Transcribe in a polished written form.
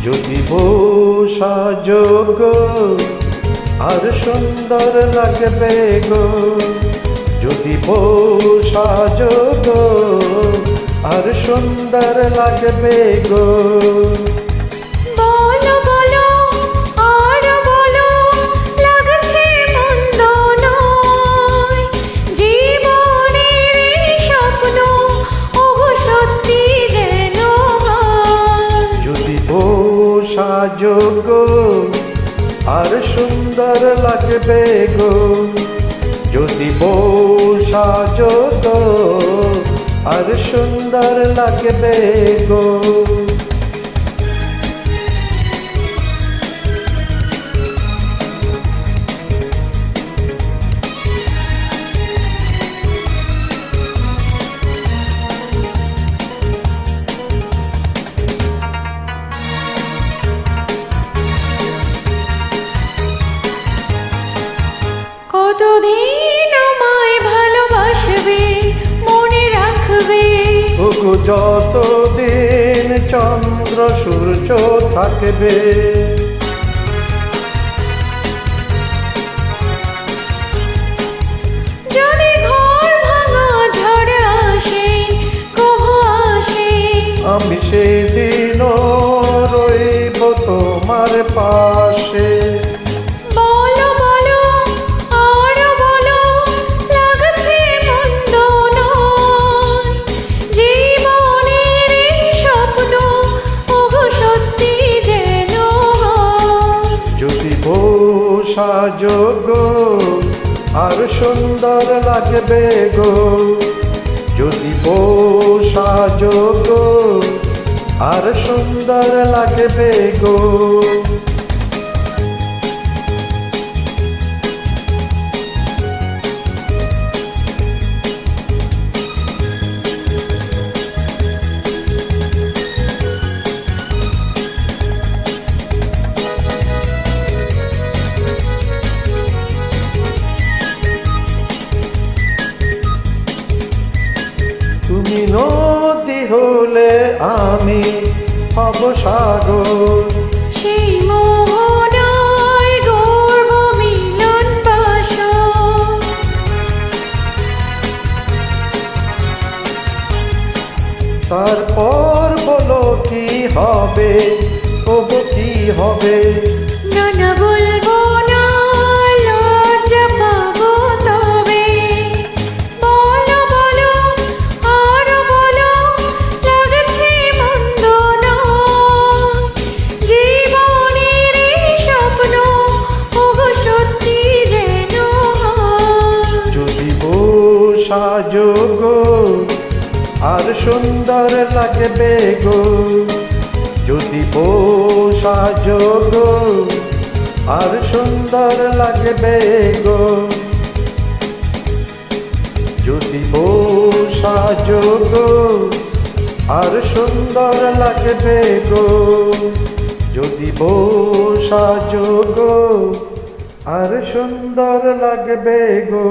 যদি বসা যোগ আর সুন্দর লাগবে গো, যদি বসা যোগ আর সুন্দর লাগবে গো। বলো বলো আর বলো, লাগছে মন্দ নয়, জীবনের এই স্বপ্ন ওগো সত্যি যেন হয়। যদি বসা যোগ আর সুন্দর লাগবে গো, যদি বসা যোগ আর সুন্দর লাগবে গো। কতদিন আমায় ভালোবাসবে, মনে রাখবে, ওগো যতদিন চন্দ্র সূর্য থাকবে। যদি ঘর ভাঙা ঝড় আসে, কভু আসে, আমি সেদিনও রইব তোমার পাশে। বলো বলো আর বলো, লাগছে মন্দ নয়, জীবনের এই স্বপ্ন ওগো সত্যি যেন হয়। যদি বসা যোগ আর সুন্দর লাগবে গো, যদি বসা যোগ আর সুন্দর লাগবে গো। তুমি নদী হলে আমি হব সাগর, সেই মোহনায় গর্ব মিলন বাসর। তারপর বলো কি হবে, তবু কি হবে। না না বলবো না, লজ্জা পাবো তবে। বলো বলো আর বলো, লাগছে মন্দ নয়, জীবনের এই স্বপ্ন ওগো সত্যি যেন হয়। যদি বসা যোগ আর সুন্দর লাগবে গো, যদি বসা যোগ আর সুন্দর লাগবে গো, যদি বসা যোগ আর সুন্দর লাগবে গো, যদি বসা যোগ আর সুন্দর লাগবে গো।